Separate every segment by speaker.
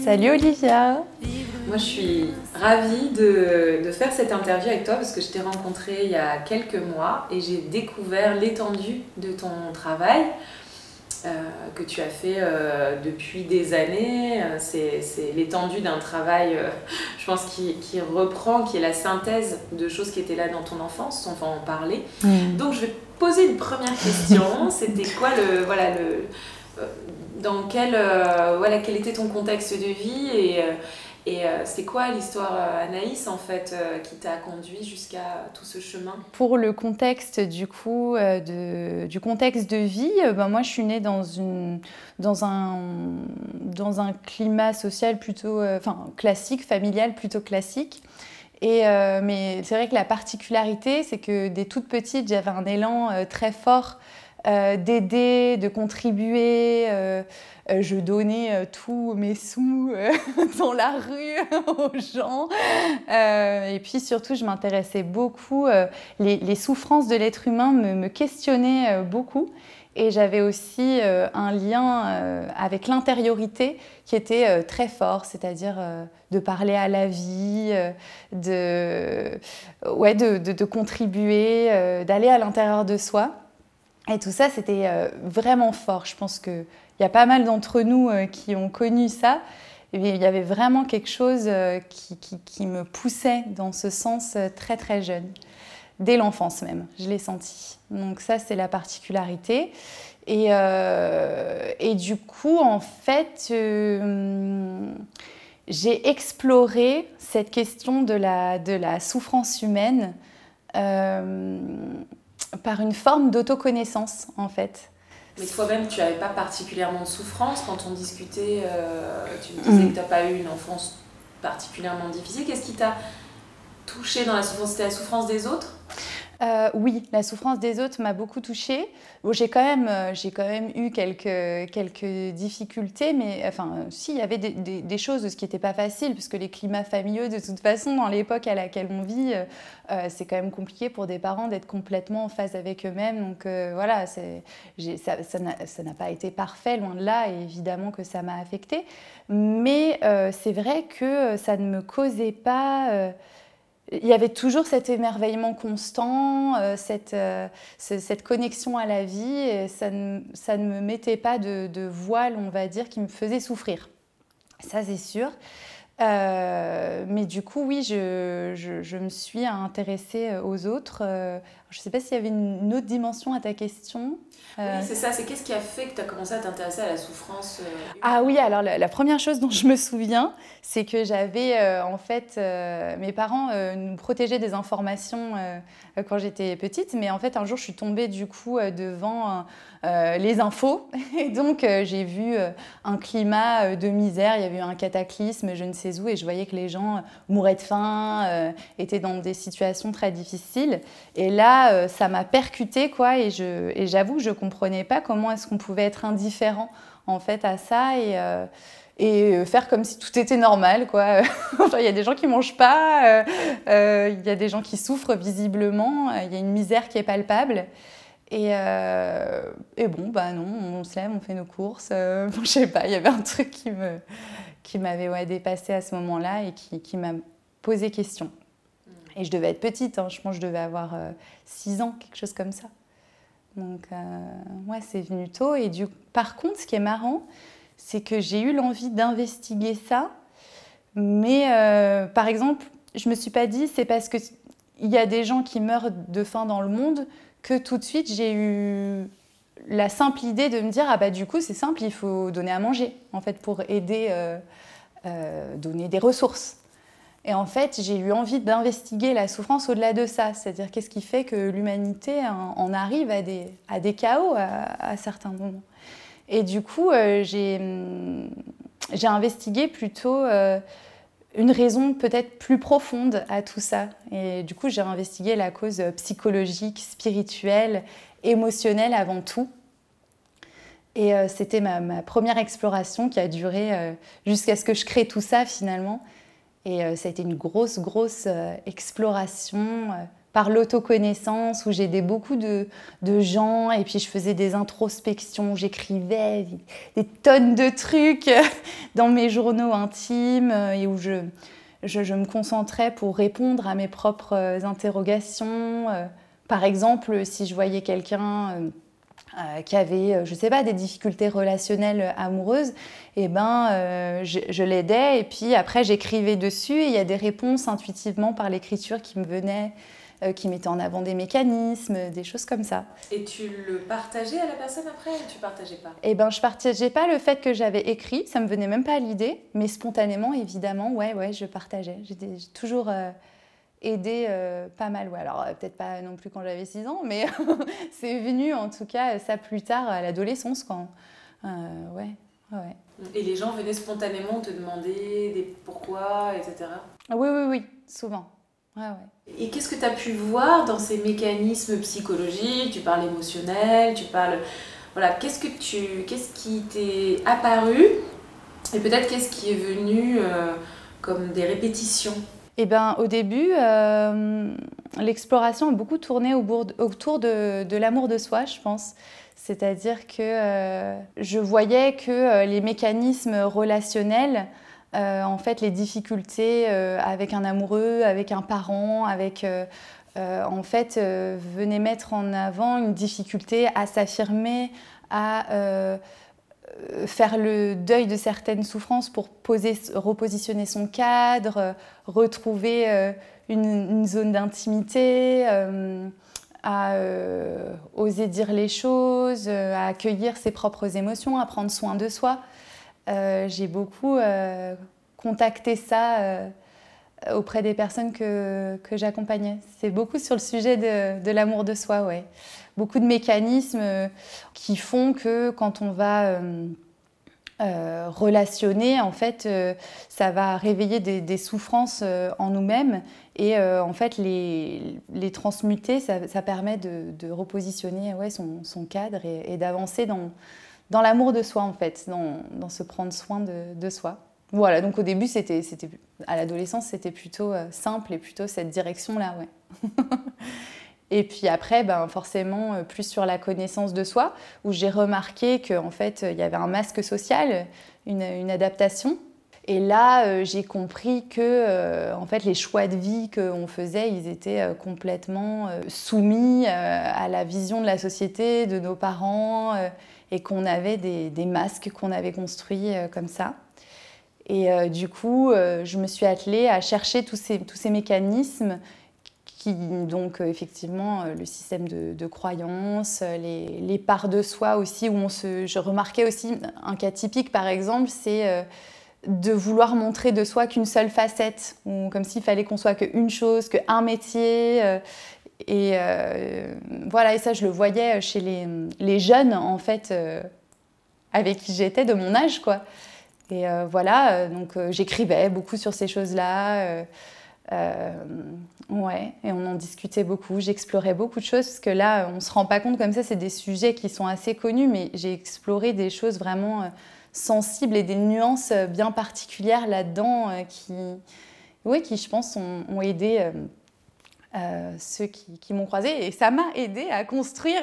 Speaker 1: Salut Olivia.
Speaker 2: Moi, je suis ravie de faire cette interview avec toi parce que je t'ai rencontré il y a quelques mois et j'ai découvert l'étendue de ton travail que tu as fait depuis des années. C'est l'étendue d'un travail, je pense, qui reprend, qui est la synthèse de choses qui étaient là dans ton enfance. On va en parler. Donc, je vais te poser une première question. C'était quoi quel était ton contexte de vie et c'est quoi l'histoire Anaïs en fait qui t'a conduit jusqu'à tout ce chemin?
Speaker 1: Pour le contexte du coup du contexte de vie, moi je suis née dans un climat social plutôt classique, familial plutôt classique. Mais c'est vrai que la particularité, c'est que dès toute petite, j'avais un élan très fort d'aider, de contribuer. Je donnais tous mes sous dans la rue aux gens. Et puis surtout, je m'intéressais beaucoup. Les souffrances de l'être humain me questionnaient beaucoup. Et j'avais aussi un lien avec l'intériorité qui était très fort, c'est-à-dire de parler à la vie, de contribuer, d'aller à l'intérieur de soi. Et tout ça, c'était vraiment fort. Je pense qu'il y a pas mal d'entre nous qui ont connu ça. Et il y avait vraiment quelque chose qui me poussait dans ce sens très très jeune. Dès l'enfance même, je l'ai senti. Donc ça, c'est la particularité. Et du coup, en fait, j'ai exploré cette question de la souffrance humaine par une forme d'autoconnaissance, en fait.
Speaker 2: Mais toi-même, tu n'avais pas particulièrement de souffrance quand on discutait. Tu me disais que tu n'as pas eu une enfance particulièrement difficile. Qu'est-ce qui t'a touchée dans la souffrance? C'était la souffrance des autres?
Speaker 1: Oui, la souffrance des autres m'a beaucoup touchée. Bon, j'ai quand même eu quelques difficultés, mais enfin, si, il y avait des choses qui n'étaient pas faciles, puisque les climats familiaux, de toute façon, dans l'époque à laquelle on vit, c'est quand même compliqué pour des parents d'être complètement en phase avec eux-mêmes. Donc voilà, ça n'a pas été parfait, loin de là, et évidemment que ça m'a affectée. Mais c'est vrai que ça ne me causait pas... Il y avait toujours cet émerveillement constant, cette connexion à la vie, et ça ne me mettait pas de voile, on va dire, qui me faisait souffrir. Ça, c'est sûr. Mais du coup, oui, je me suis intéressée aux autres. Je ne sais pas s'il y avait une autre dimension à ta question.
Speaker 2: Oui, c'est ça. C'est qu'est-ce qui a fait que tu as commencé à t'intéresser à la souffrance
Speaker 1: Ah oui, alors la première chose dont je me souviens, c'est que j'avais, mes parents nous protégeaient des informations quand j'étais petite, mais en fait, un jour, je suis tombée du coup devant les infos, et donc j'ai vu un climat de misère, il y avait eu un cataclysme, je ne sais où, et je voyais que les gens mouraient de faim, étaient dans des situations très difficiles, et là, ça m'a percutée, quoi, et j'avoue que je ne comprenais pas comment est-ce qu'on pouvait être indifférent en fait à ça et faire comme si tout était normal, quoi. Enfin, il y a des gens qui ne mangent pas, il y a des gens qui souffrent visiblement, il y a une misère qui est palpable. Et bon, bah non, on se lève, on fait nos courses. Bon, je sais pas, il y avait un truc qui m'avait dépassé à ce moment-là et qui m'a posé question. Et je devais être petite, hein, je pense que je devais avoir 6 ans, quelque chose comme ça. Donc, ouais, c'est venu tôt. Et par contre, ce qui est marrant, c'est que j'ai eu l'envie d'investiguer ça. Mais, par exemple, je ne me suis pas dit, c'est parce qu'il y a des gens qui meurent de faim dans le monde que tout de suite, j'ai eu la simple idée de me dire, ah bah du coup, c'est simple, il faut donner à manger, en fait, pour aider, donner des ressources. Et en fait, j'ai eu envie d'investiguer la souffrance au-delà de ça. C'est-à-dire, qu'est-ce qui fait que l'humanité en arrive à des chaos à certains moments. Et du coup, j'ai investigué plutôt une raison peut-être plus profonde à tout ça. Et du coup, j'ai investigué la cause psychologique, spirituelle, émotionnelle avant tout. Et c'était ma première exploration qui a duré jusqu'à ce que je crée tout ça finalement. Et ça a été une grosse exploration par l'autoconnaissance, où j'aidais beaucoup de gens, et puis je faisais des introspections, j'écrivais des tonnes de trucs dans mes journaux intimes, et où je me concentrais pour répondre à mes propres interrogations. Par exemple, si je voyais quelqu'un qui avait, je sais pas, des difficultés relationnelles amoureuses, et je l'aidais, et puis après j'écrivais dessus, et il y a des réponses intuitivement par l'écriture qui me venaient, qui mettaient en avant des mécanismes, des choses comme ça.
Speaker 2: Et tu le partageais à la personne après, ou tu partageais pas?
Speaker 1: Je partageais pas le fait que j'avais écrit, ça me venait même pas à l'idée, mais spontanément, évidemment, ouais, je partageais. J'ai toujours aidé pas mal. Ouais. Alors, peut-être pas non plus quand j'avais 6 ans, mais c'est venu, en tout cas, ça plus tard, à l'adolescence, quand... ouais.
Speaker 2: Et les gens venaient spontanément te demander des pourquoi, etc.
Speaker 1: Oui, souvent. Ouais.
Speaker 2: Et qu'est-ce que tu as pu voir dans ces mécanismes psychologiques? Tu parles émotionnel, tu parles... Voilà, qu'est-ce qui t'est apparu? Et peut-être qu'est-ce qui est venu comme des répétitions?
Speaker 1: Au début, l'exploration a beaucoup tourné autour de l'amour de soi, je pense. C'est-à-dire que je voyais que les mécanismes relationnels, en fait, les difficultés avec un amoureux, avec un parent, venaient mettre en avant une difficulté à s'affirmer, à faire le deuil de certaines souffrances pour repositionner son cadre, retrouver une zone d'intimité, à oser dire les choses, à accueillir ses propres émotions, à prendre soin de soi. J'ai beaucoup contacté ça auprès des personnes que j'accompagnais. C'est beaucoup sur le sujet de l'amour de soi, ouais. Beaucoup de mécanismes qui font que quand on va relationner, en fait, ça va réveiller des souffrances en nous-mêmes, et en fait les transmuter, ça permet de repositionner son cadre et d'avancer dans l'amour de soi, en fait, dans se prendre soin de soi. Voilà, donc au début, à l'adolescence, c'était plutôt simple et plutôt cette direction-là, ouais. Et puis après, forcément, plus sur la connaissance de soi, où j'ai remarqué qu'en fait, il y avait un masque social, une adaptation. Et là, j'ai compris que en fait, les choix de vie qu'on faisait, ils étaient complètement soumis à la vision de la société, de nos parents, et qu'on avait des masques qu'on avait construits comme ça. Et du coup, je me suis attelée à chercher tous ces mécanismes donc effectivement, le système de croyances, les parts de soi aussi, où je remarquais aussi un cas typique, par exemple, c'est de vouloir montrer de soi qu'une seule facette, ou comme s'il fallait qu'on soit qu'une chose, qu'un métier. Voilà, et ça, je le voyais chez les jeunes, en fait, avec qui j'étais, de mon âge, quoi. Et donc j'écrivais beaucoup sur ces choses-là. Ouais, et on en discutait beaucoup, j'explorais beaucoup de choses, parce que là, on ne se rend pas compte comme ça, c'est des sujets qui sont assez connus, mais j'ai exploré des choses vraiment sensibles et des nuances bien particulières là-dedans qui, je pense, ont aidé ceux qui m'ont croisée, et ça m'a aidé à construire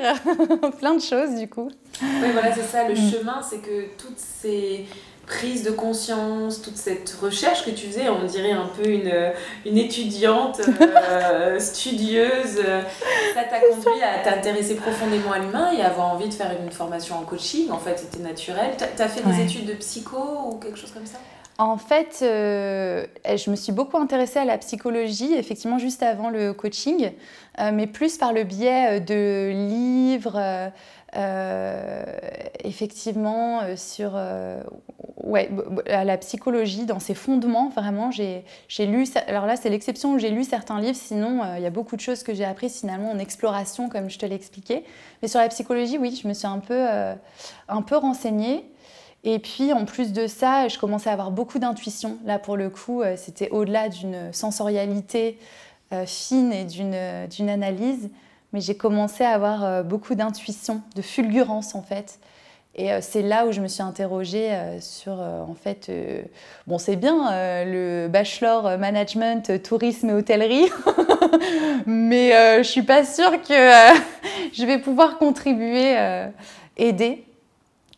Speaker 1: plein de choses, du coup.
Speaker 2: Oui, voilà, c'est ça, le chemin, c'est que toutes ces prise de conscience, toute cette recherche que tu faisais, on dirait un peu une étudiante studieuse. Ça t'a conduit à t'intéresser profondément à l'humain et à avoir envie de faire une formation en coaching. En fait, c'était naturel. T'as fait des études de psycho ou quelque chose comme ça?
Speaker 1: En fait, je me suis beaucoup intéressée à la psychologie, effectivement, juste avant le coaching, mais plus par le biais de livres, effectivement, sur à la psychologie, dans ses fondements, vraiment. J'ai lu, alors là, c'est l'exception où j'ai lu certains livres, sinon, il y a beaucoup de choses que j'ai apprises finalement en exploration, comme je te l'ai expliqué. Mais sur la psychologie, oui, je me suis un peu renseignée. Et puis, en plus de ça, je commençais à avoir beaucoup d'intuition. Là, pour le coup, c'était au-delà d'une sensorialité fine et d'une analyse. Mais j'ai commencé à avoir beaucoup d'intuition, de fulgurance, en fait. Et c'est là où je me suis interrogée sur, en fait... bon, c'est bien, le bachelor management, tourisme et hôtellerie. Mais je ne suis pas sûre que je vais pouvoir contribuer, aider.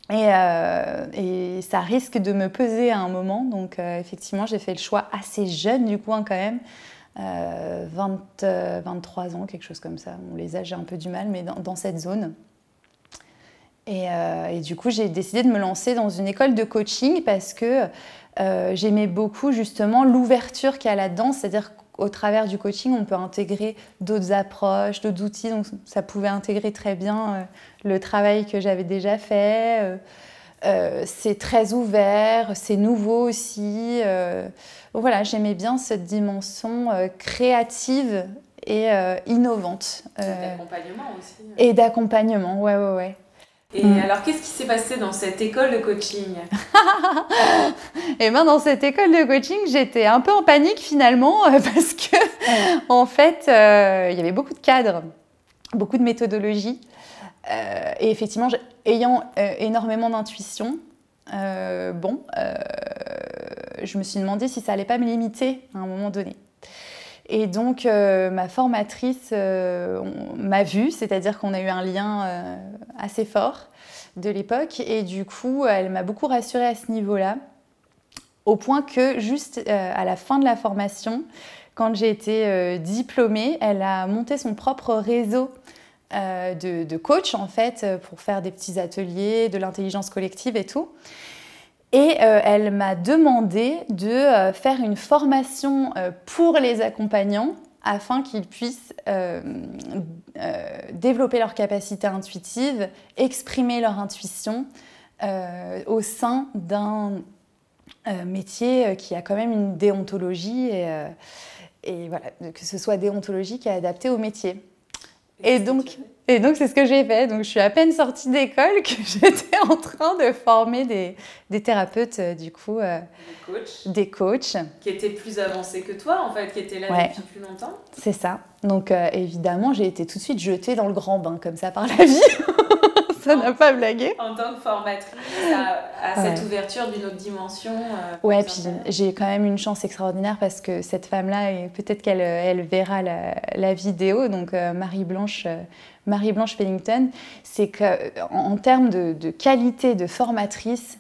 Speaker 1: Et ça risque de me peser à un moment. Donc, effectivement, j'ai fait le choix assez jeune, du coup, hein, quand même. 23 ans, quelque chose comme ça. Bon, les âges, j'ai un peu du mal, mais dans cette zone. Et du coup, j'ai décidé de me lancer dans une école de coaching parce que j'aimais beaucoup, justement, l'ouverture qu'il y a là-dedans. C'est-à-dire qu'au travers du coaching, on peut intégrer d'autres approches, d'autres outils. Donc, ça pouvait intégrer très bien le travail que j'avais déjà fait. C'est très ouvert, c'est nouveau aussi. Voilà, j'aimais bien cette dimension créative et innovante.
Speaker 2: D'accompagnement aussi.
Speaker 1: Et d'accompagnement, ouais.
Speaker 2: Et alors, qu'est-ce qui s'est passé dans cette école de coaching?
Speaker 1: Et ben dans cette école de coaching, j'étais un peu en panique finalement parce que en fait, il y avait beaucoup de cadres, beaucoup de méthodologies. Et effectivement, ayant énormément d'intuition, je me suis demandé si ça allait pas me limiter à un moment donné. Et donc, ma formatrice m'a vue, c'est-à-dire qu'on a eu un lien assez fort de l'époque. Et du coup, elle m'a beaucoup rassurée à ce niveau-là, au point que juste à la fin de la formation, quand j'ai été diplômée, elle a monté son propre réseau de coach, en fait, pour faire des petits ateliers, de l'intelligence collective et tout. Et elle m'a demandé de faire une formation pour les accompagnants afin qu'ils puissent développer leur capacité intuitive, exprimer leur intuition au sein d'un métier qui a quand même une déontologie et voilà, que ce soit déontologique et adapté au métier. Et donc, c'est ce que j'ai fait. Donc, je suis à peine sortie d'école que j'étais en train de former des thérapeutes, du coup. Des coachs.
Speaker 2: Qui étaient plus avancés que toi, en fait, qui étaient là depuis plus longtemps.
Speaker 1: C'est ça. Donc, évidemment, j'ai été tout de suite jetée dans le grand bain, comme ça, par la vie. Ça n'a pas blagué.
Speaker 2: En tant que formatrice, à cette ouverture d'une autre dimension.
Speaker 1: Ouais, puis j'ai quand même une chance extraordinaire parce que cette femme-là, et peut-être qu'elle verra la vidéo, donc Marie-Blanche Pennington, c'est qu'en termes de qualité de formatrice,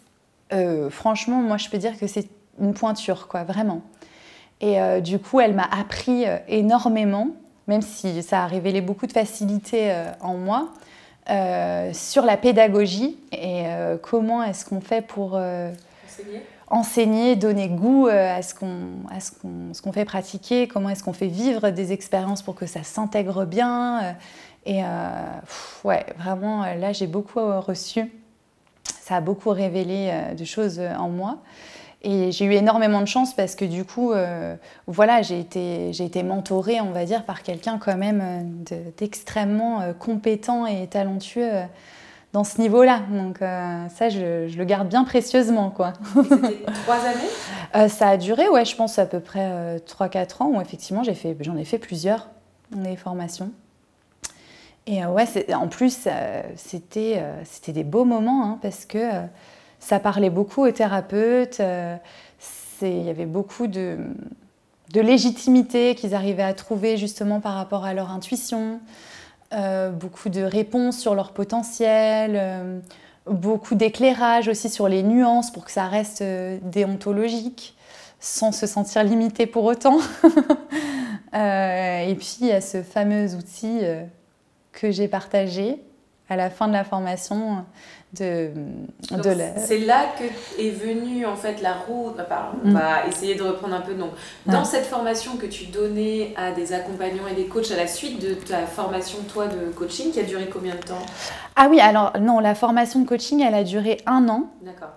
Speaker 1: franchement, moi, je peux dire que c'est une pointure, quoi, vraiment. Et du coup, elle m'a appris énormément, même si ça a révélé beaucoup de facilité en moi. Sur la pédagogie et comment est-ce qu'on fait pour enseigner, donner goût à ce qu'on fait pratiquer, comment est-ce qu'on fait vivre des expériences pour que ça s'intègre bien. Ouais, vraiment, là, j'ai beaucoup reçu. Ça a beaucoup révélé de choses en moi. Et j'ai eu énormément de chance parce que du coup, voilà, j'ai été mentorée, on va dire, par quelqu'un quand même d'extrêmement compétent et talentueux dans ce niveau-là. Donc ça, je le garde bien précieusement, quoi.
Speaker 2: C'était 3 années
Speaker 1: Ça a duré, ouais, je pense à peu près 3-4 ans où effectivement, j'en ai fait plusieurs, des formations. Et ouais, en plus, c'était des beaux moments hein, parce que... ça parlait beaucoup aux thérapeutes, il y avait beaucoup de légitimité qu'ils arrivaient à trouver justement par rapport à leur intuition, beaucoup de réponses sur leur potentiel, beaucoup d'éclairage aussi sur les nuances pour que ça reste déontologique, sans se sentir limité pour autant. Et puis il y a ce fameux outil que j'ai partagé à la fin de la formation. C'est
Speaker 2: là que est venue en fait la route. On va essayer de reprendre un peu. Donc, dans cette formation que tu donnais à des accompagnants et des coachs à la suite de ta formation toi de coaching, qui a duré combien de temps?
Speaker 1: Ah oui, alors non, la formation de coaching, elle a duré 1 an.
Speaker 2: D'accord.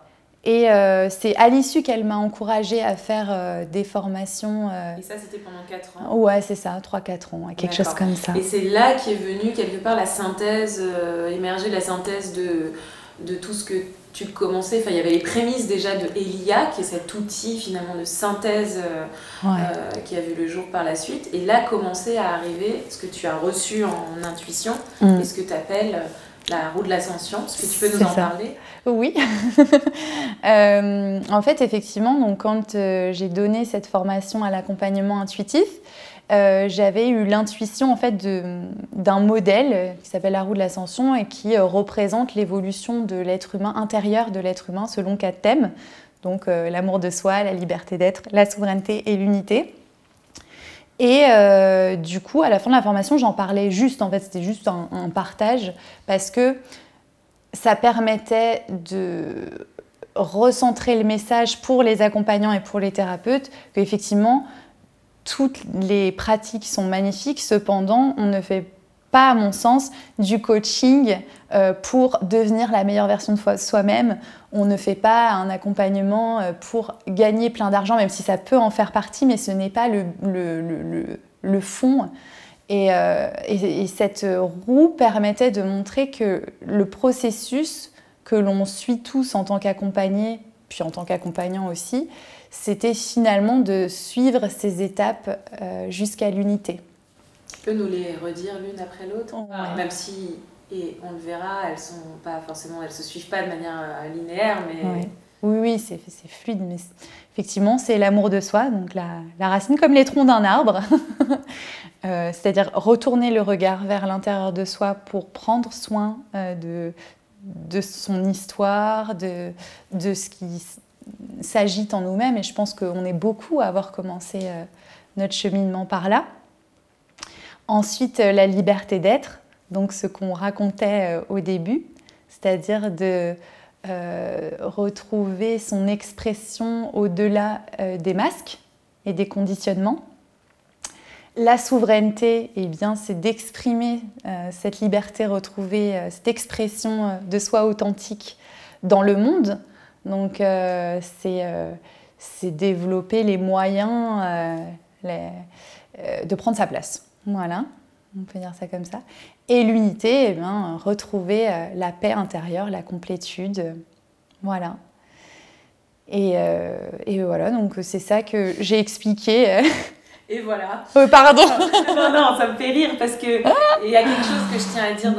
Speaker 1: Et c'est à l'issue qu'elle m'a encouragée à faire des formations.
Speaker 2: Et ça, c'était pendant 4 ans?
Speaker 1: Ouais, c'est ça, 3-4 ans, quelque chose comme ça.
Speaker 2: Et c'est là qu'est venue quelque part la synthèse, émerger la synthèse de tout ce que tu commençais. Enfin, il y avait les prémices déjà de Elia, qui est cet outil finalement de synthèse qui a vu le jour par la suite. Et là, commençait à arriver ce que tu as reçu en intuition et ce que tu appelles la roue de l'ascension. Est-ce que tu peux nous en parler?
Speaker 1: Oui. En fait, effectivement, donc, quand j'ai donné cette formation à l'accompagnement intuitif, j'avais eu l'intuition en fait d'un modèle qui s'appelle la roue de l'ascension et qui représente l'évolution de l'être humain, intérieur de l'être humain selon 4 thèmes. Donc l'amour de soi, la liberté d'être, la souveraineté et l'unité. Et du coup, à la fin de la formation, j'en parlais juste, en fait, c'était juste un partage, parce que ça permettait de recentrer le message pour les accompagnants et pour les thérapeutes, qu'effectivement, toutes les pratiques sont magnifiques, cependant, on ne fait pas, à mon sens, du coaching pour devenir la meilleure version de soi-même. On ne fait pas un accompagnement pour gagner plein d'argent, même si ça peut en faire partie, mais ce n'est pas le fond. Et cette roue permettait de montrer que le processus que l'on suit tous en tant qu'accompagnés, puis en tant qu'accompagnant aussi, c'était finalement de suivre ces étapes jusqu'à l'unité.
Speaker 2: Tu peux nous les redire l'une après l'autre,
Speaker 1: Ouais.
Speaker 2: même si, et on le verra, elles sont pas forcément, elles se suivent pas de manière linéaire, mais
Speaker 1: Ouais. Oui, c'est fluide, mais effectivement, c'est l'amour de soi, donc la racine comme les troncs d'un arbre, c'est-à-dire retourner le regard vers l'intérieur de soi pour prendre soin de son histoire, de ce qui s'agite en nous-mêmes, et je pense qu'on est beaucoup à avoir commencé notre cheminement par là. Ensuite, la liberté d'être, donc ce qu'on racontait au début, c'est-à-dire de retrouver son expression au-delà des masques et des conditionnements. La souveraineté, eh bien, c'est d'exprimer cette liberté retrouvée, cette expression de soi authentique dans le monde. Donc, c'est développer les moyens de prendre sa place. Voilà, on peut dire ça comme ça. Et l'unité, eh bien, retrouver la paix intérieure, la complétude. Voilà. Et voilà, donc c'est ça que j'ai expliqué.
Speaker 2: Et voilà.
Speaker 1: Pardon.
Speaker 2: Non, ça me fait rire parce que il y a quelque chose que je tiens à dire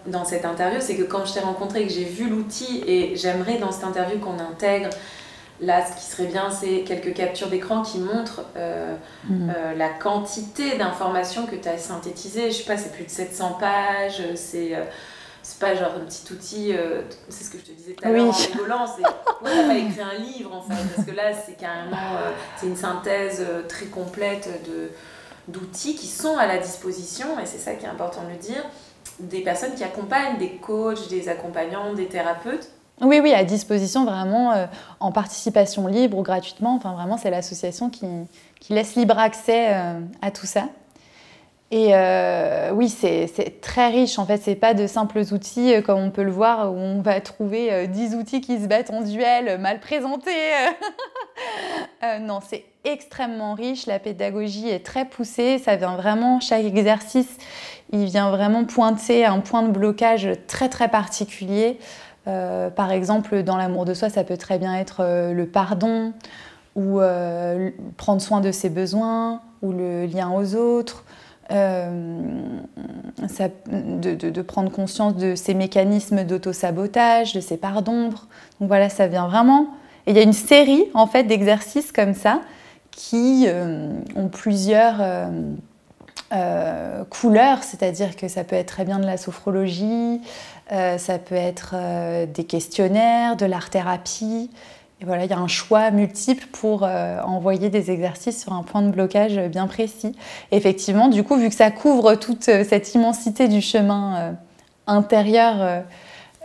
Speaker 2: dans cette interview, c'est que quand je t'ai rencontré et que j'ai vu l'outil, et j'aimerais dans cette interview qu'on intègre, là ce qui serait bien c'est quelques captures d'écran qui montrent la quantité d'informations que tu as synthétisées. Je sais pas, c'est plus de 700 pages, c'est pas genre un petit outil, c'est ce que je te disais tout à l'heure en rigolant, c'est pourquoi t'as pas écrit un livre en fait, parce que là c'est carrément c'est une synthèse très complète d'outils qui sont à la disposition, et c'est ça qui est important de le dire, des personnes qui accompagnent, des coachs, des accompagnants, des thérapeutes.
Speaker 1: Oui, à disposition vraiment en participation libre ou gratuitement, enfin vraiment c'est l'association qui laisse libre accès à tout ça. Et oui, c'est très riche. En fait, c'est pas de simples outils comme on peut le voir où on va trouver 10 outils qui se battent en duel, mal présentés. Non, c'est extrêmement riche. La pédagogie est très poussée. Ça vient vraiment, chaque exercice, il vient vraiment pointer un point de blocage très très particulier. Par exemple, dans l'amour de soi, ça peut très bien être le pardon ou prendre soin de ses besoins ou le lien aux autres. De prendre conscience de ces mécanismes d'auto-sabotage, de ces parts d'ombre. Donc voilà, ça vient vraiment... Et il y a une série en fait, d'exercices comme ça qui ont plusieurs couleurs, c'est-à-dire que ça peut être très bien de la sophrologie, ça peut être des questionnaires, de l'art-thérapie. Et voilà, il y a un choix multiple pour envoyer des exercices sur un point de blocage bien précis. Et effectivement, du coup, vu que ça couvre toute cette immensité du chemin intérieur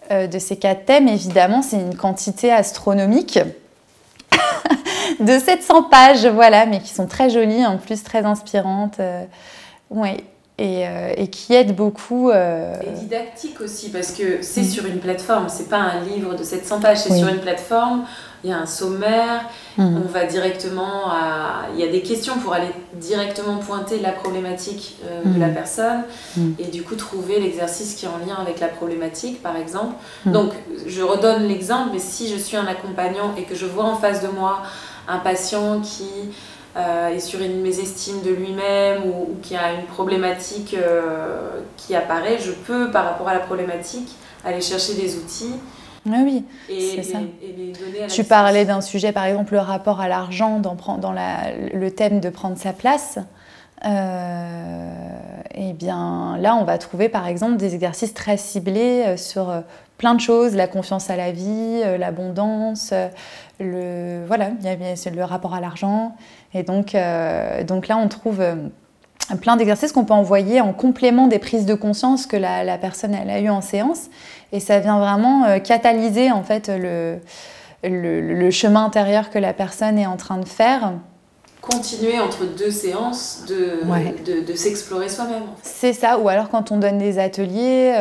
Speaker 1: de ces 4 thèmes, évidemment, c'est une quantité astronomique de 700 pages, voilà, mais qui sont très jolies, en plus très inspirantes. Ouais. Et qui aide beaucoup.
Speaker 2: Et didactique aussi, parce que c'est sur une plateforme, c'est pas un livre de 700 pages, c'est sur une plateforme, il y a un sommaire, on va directement à... Il y a des questions pour aller directement pointer la problématique de la personne, et du coup trouver l'exercice qui est en lien avec la problématique, par exemple. Donc, je redonne l'exemple, mais si je suis un accompagnant et que je vois en face de moi un patient qui... est sur une mésestime de lui-même ou qui a une problématique qui apparaît, je peux, par rapport à la problématique, aller chercher des outils.
Speaker 1: Ah oui,
Speaker 2: et
Speaker 1: c'est ça.
Speaker 2: Et les donner à
Speaker 1: Tu parlais d'un sujet, par exemple, le rapport à l'argent dans le thème de prendre sa place. Et bien là, on va trouver par exemple des exercices très ciblés sur plein de choses, la confiance à la vie, l'abondance, voilà, c'est le rapport à l'argent. Et donc là, on trouve plein d'exercices qu'on peut envoyer en complément des prises de conscience que la personne elle a eues en séance. Et ça vient vraiment catalyser en fait le chemin intérieur que la personne est en train de faire.
Speaker 2: Continuer entre deux séances de s'explorer soi-même. En fait.
Speaker 1: C'est ça, ou alors quand on donne des ateliers,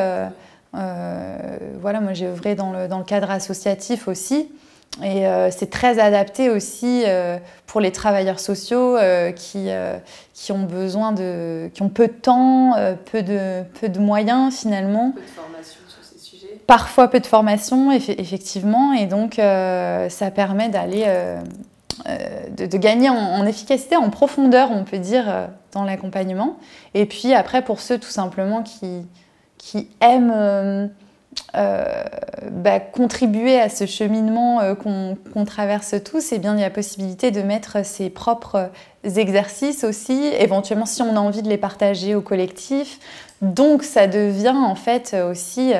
Speaker 1: voilà, moi j'ai œuvré dans le cadre associatif aussi, et c'est très adapté aussi pour les travailleurs sociaux qui ont besoin qui ont peu de temps, peu de moyens finalement.
Speaker 2: Peu de formation sur ces sujets.
Speaker 1: Parfois peu de formation, effectivement, et donc ça permet d'aller... de gagner en efficacité, en profondeur, on peut dire, dans l'accompagnement. Et puis après, pour ceux tout simplement qui aiment contribuer à ce cheminement qu'on traverse tous, eh bien, il y a possibilité de mettre ses propres exercices aussi, éventuellement si on a envie de les partager au collectif. Donc ça devient en fait aussi...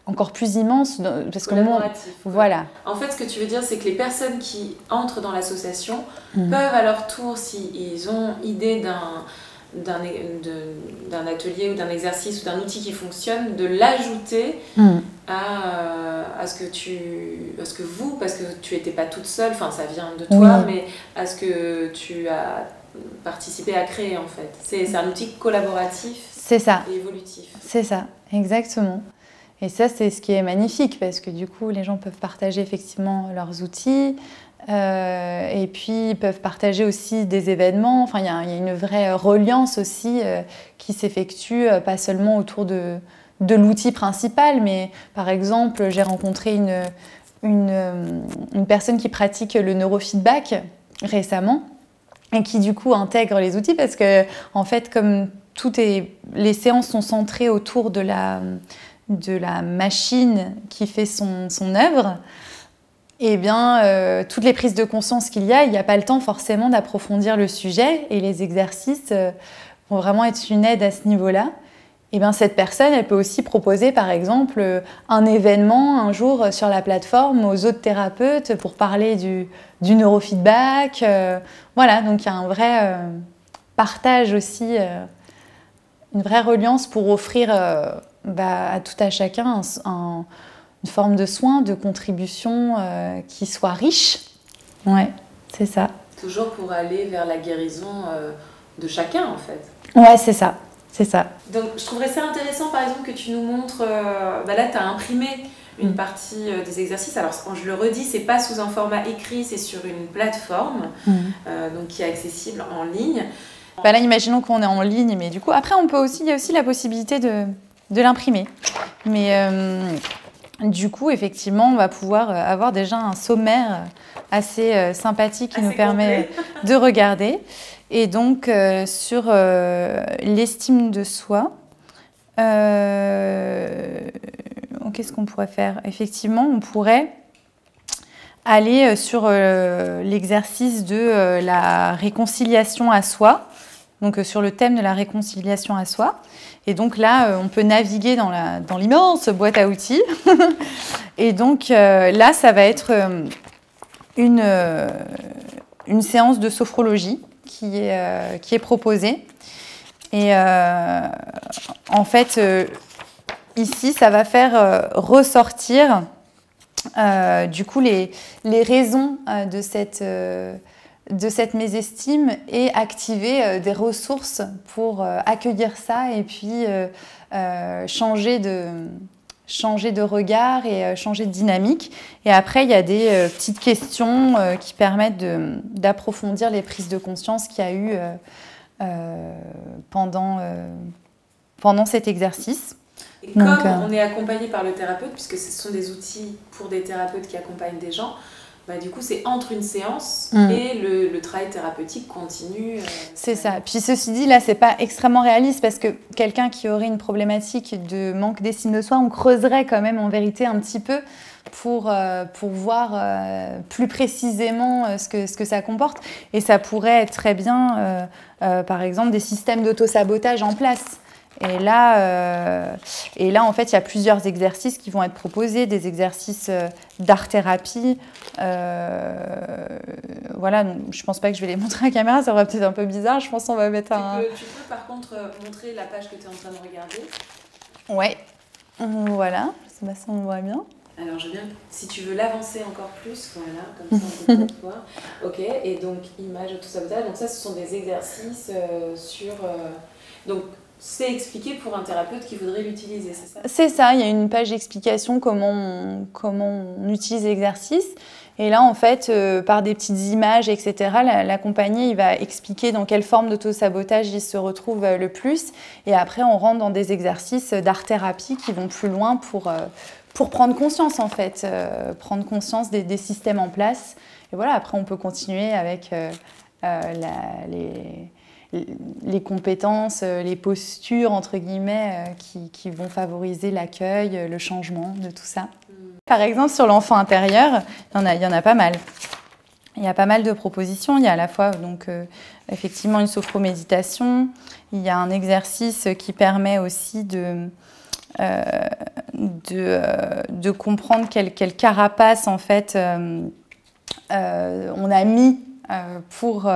Speaker 1: encore plus immense, parce que moi, voilà.
Speaker 2: En fait, ce que tu veux dire, c'est que les personnes qui entrent dans l'association peuvent à leur tour, s'ils ont idée d'un atelier ou d'un exercice ou d'un outil qui fonctionne, de l'ajouter à ce que vous, parce que tu n'étais pas toute seule, enfin ça vient de toi, mais à ce que tu as participé à créer en fait. C'est un outil collaboratif
Speaker 1: et
Speaker 2: évolutif.
Speaker 1: C'est ça, exactement. Et ça, c'est ce qui est magnifique, parce que du coup, les gens peuvent partager effectivement leurs outils, et puis ils peuvent partager aussi des événements. Enfin, il y a une vraie reliance aussi qui s'effectue, pas seulement autour de l'outil principal, mais par exemple, j'ai rencontré une personne qui pratique le neurofeedback récemment, et qui du coup intègre les outils, parce que en fait, comme les séances sont centrées autour de la machine qui fait son œuvre, eh bien, toutes les prises de conscience qu'il y a pas le temps forcément d'approfondir le sujet, et les exercices vont vraiment être une aide à ce niveau-là. Eh bien, cette personne, elle peut aussi proposer, par exemple, un événement un jour sur la plateforme aux autres thérapeutes pour parler du neurofeedback. Voilà, donc il y a un vrai partage aussi, une vraie reliance pour offrir... à tout à chacun une forme de soin, de contribution qui soit riche. Ouais, c'est ça.
Speaker 2: Toujours pour aller vers la guérison de chacun, en fait.
Speaker 1: Ouais, c'est ça. C'est ça.
Speaker 2: Donc, je trouverais ça intéressant, par exemple, que tu nous montres... là, tu as imprimé une partie des exercices. Alors, quand je le redis, c'est pas sous un format écrit, c'est sur une plateforme donc qui est accessible en ligne.
Speaker 1: Là, imaginons qu'on est en ligne, mais du coup, après, il y a aussi la possibilité de l'imprimer. Mais du coup, effectivement, on va pouvoir avoir déjà un sommaire assez sympathique qui nous permet de regarder. Et donc, sur l'estime de soi, qu'est-ce qu'on pourrait faire? Effectivement, on pourrait aller sur l'exercice de la réconciliation à soi, donc sur le thème de la réconciliation à soi. Et donc là, on peut naviguer dans l'immense boîte à outils. Et donc là, ça va être une séance de sophrologie qui est proposée. Et en fait, ici, ça va faire ressortir du coup les raisons de cette mésestime et activer des ressources pour accueillir ça et puis changer de regard et changer de dynamique. Et après, il y a des petites questions qui permettent d'approfondir les prises de conscience qu'il y a eu pendant cet exercice.
Speaker 2: Et comme on est accompagné par le thérapeute, puisque ce sont des outils pour des thérapeutes qui accompagnent des gens, du coup, c'est entre une séance et le travail thérapeutique continue.
Speaker 1: C'est ça. Puis ceci dit, là, c'est pas extrêmement réaliste parce que quelqu'un qui aurait une problématique de manque d'estime de soi, on creuserait quand même en vérité un petit peu pour voir plus précisément ce que ça comporte. Et ça pourrait être très bien, par exemple, des systèmes d'auto-sabotage en place. Et là, en fait, il y a plusieurs exercices qui vont être proposés, des exercices d'art-thérapie. Voilà, donc, je ne pense pas que je vais les montrer à la caméra, ça va peut-être un peu bizarre. Je pense qu'on va mettre
Speaker 2: Tu peux par contre montrer la page que tu es en train de regarder.
Speaker 1: Ouais, voilà, ça on voit bien.
Speaker 2: Alors, je viens, si tu veux l'avancer encore plus, voilà, comme ça on peut peut-être voir. Ok, et donc, image, auto-sabotage. Donc ça, ce sont des exercices sur... donc, c'est expliqué pour un thérapeute qui voudrait l'utiliser, c'est ça?
Speaker 1: C'est ça, il y a une page d'explication comment on utilise l'exercice. Et là, en fait, par des petites images, etc., l'accompagné, il va expliquer dans quelle forme d'auto-sabotage il se retrouve le plus. Et après, on rentre dans des exercices d'art-thérapie qui vont plus loin pour prendre conscience, en fait, prendre conscience des systèmes en place. Et voilà, après, on peut continuer avec les compétences, les postures, entre guillemets, qui vont favoriser l'accueil, le changement de tout ça. Par exemple, sur l'enfant intérieur, il y en a pas mal. Il y a pas mal de propositions. Il y a à la fois, donc, effectivement, une sophroméditation. Il y a un exercice qui permet aussi de comprendre quelle carapace, en fait, on a mis pour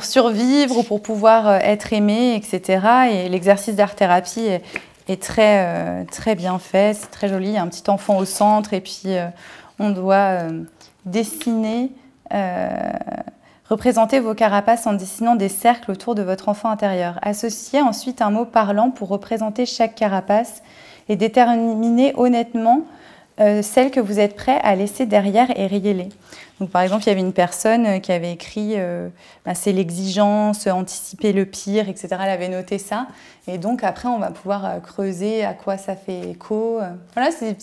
Speaker 1: survivre ou pour pouvoir être aimé, etc. Et l'exercice d'art-thérapie est très, très bien fait, c'est très joli. Il y a un petit enfant au centre et puis on doit dessiner, représenter vos carapaces en dessinant des cercles autour de votre enfant intérieur. Associez ensuite un mot parlant pour représenter chaque carapace et déterminer honnêtement celles que vous êtes prêt à laisser derrière et rayer-les. Donc, par exemple, il y avait une personne qui avait écrit c'est l'exigence, anticiper le pire, etc. Elle avait noté ça. Et donc, après, on va pouvoir creuser à quoi ça fait écho. Voilà, c'est des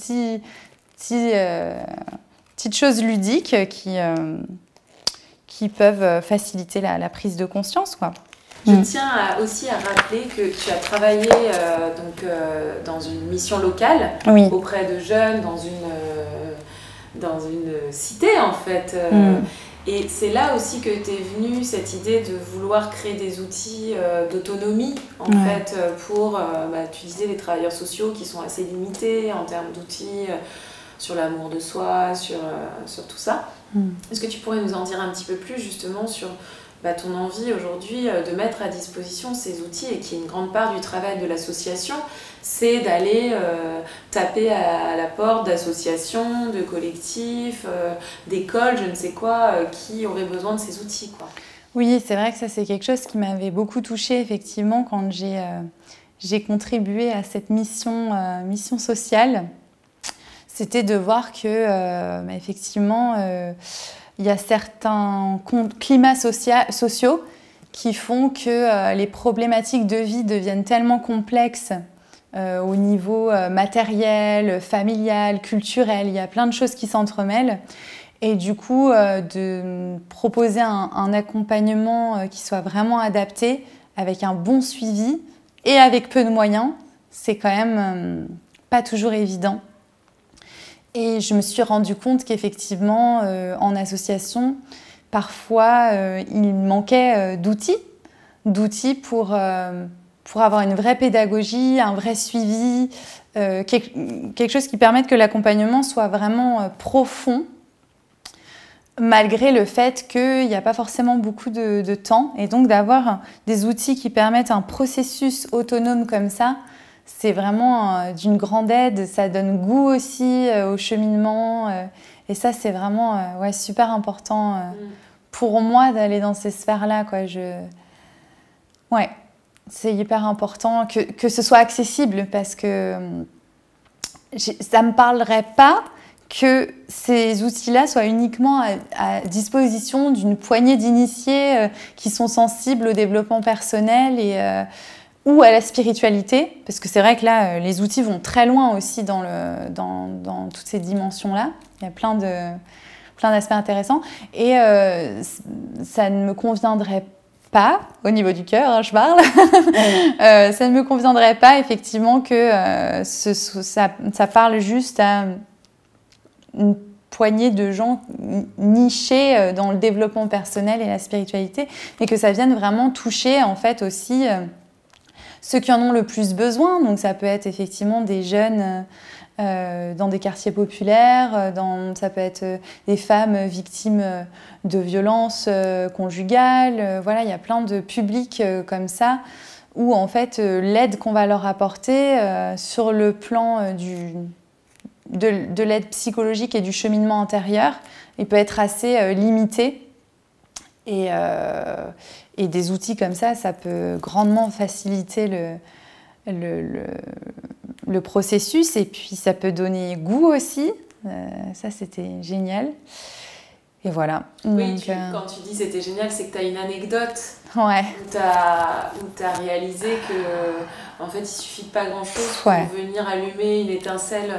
Speaker 1: petites choses ludiques qui peuvent faciliter la prise de conscience, quoi.
Speaker 2: Je tiens aussi à rappeler que tu as travaillé dans une mission locale auprès de jeunes, dans une cité en fait. Et c'est là aussi que t'es venue cette idée de vouloir créer des outils d'autonomie en fait pour, tu disais, les travailleurs sociaux qui sont assez limités en termes d'outils sur l'amour de soi, sur tout ça. Est-ce que tu pourrais nous en dire un petit peu plus justement sur ton envie aujourd'hui de mettre à disposition ces outils et qui est une grande part du travail de l'association, c'est d'aller taper à la porte d'associations, de collectifs, d'écoles, je ne sais quoi, qui auraient besoin de ces outils, quoi.
Speaker 1: Oui, c'est vrai que ça c'est quelque chose qui m'avait beaucoup touchée effectivement quand j'ai contribué à cette mission sociale. C'était de voir que effectivement il y a certains climats sociaux qui font que les problématiques de vie deviennent tellement complexes au niveau matériel, familial, culturel. Il y a plein de choses qui s'entremêlent. Et du coup, de proposer un accompagnement qui soit vraiment adapté, avec un bon suivi et avec peu de moyens, c'est quand même pas toujours évident. Et je me suis rendu compte qu'effectivement, en association, parfois, il manquait d'outils pour avoir une vraie pédagogie, un vrai suivi, quelque chose qui permette que l'accompagnement soit vraiment profond, malgré le fait qu'il n'y a pas forcément beaucoup de temps. Et donc d'avoir des outils qui permettent un processus autonome comme ça, c'est vraiment d'une grande aide. Ça donne goût aussi au cheminement. Et ça, c'est vraiment super important pour moi d'aller dans ces sphères-là, quoi. C'est hyper important que ce soit accessible parce que ça ne me parlerait pas que ces outils-là soient uniquement à disposition d'une poignée d'initiés qui sont sensibles au développement personnel ou à la spiritualité, parce que c'est vrai que là, les outils vont très loin aussi dans toutes ces dimensions-là. Il y a plein d'aspects intéressants. Et ça ne me conviendrait pas, au niveau du cœur, hein, je parle, ça ne me conviendrait pas effectivement que ça parle juste à une poignée de gens nichés dans le développement personnel et la spiritualité, mais que ça vienne vraiment toucher en fait aussi ceux qui en ont le plus besoin. Donc ça peut être effectivement des jeunes dans des quartiers populaires, ça peut être des femmes victimes de violences conjugales. Voilà, il y a plein de publics comme ça où en fait l'aide qu'on va leur apporter sur le plan de l'aide psychologique et du cheminement intérieur, il peut être assez limité. Et des outils comme ça peut grandement faciliter le processus, et puis ça peut donner goût aussi. Ça, c'était génial. Et voilà.
Speaker 2: Oui, quand tu dis c'était génial, c'est que tu as une anecdote
Speaker 1: ouais.
Speaker 2: où tu as réalisé que en fait, il suffit de pas grand-chose pour venir allumer une étincelle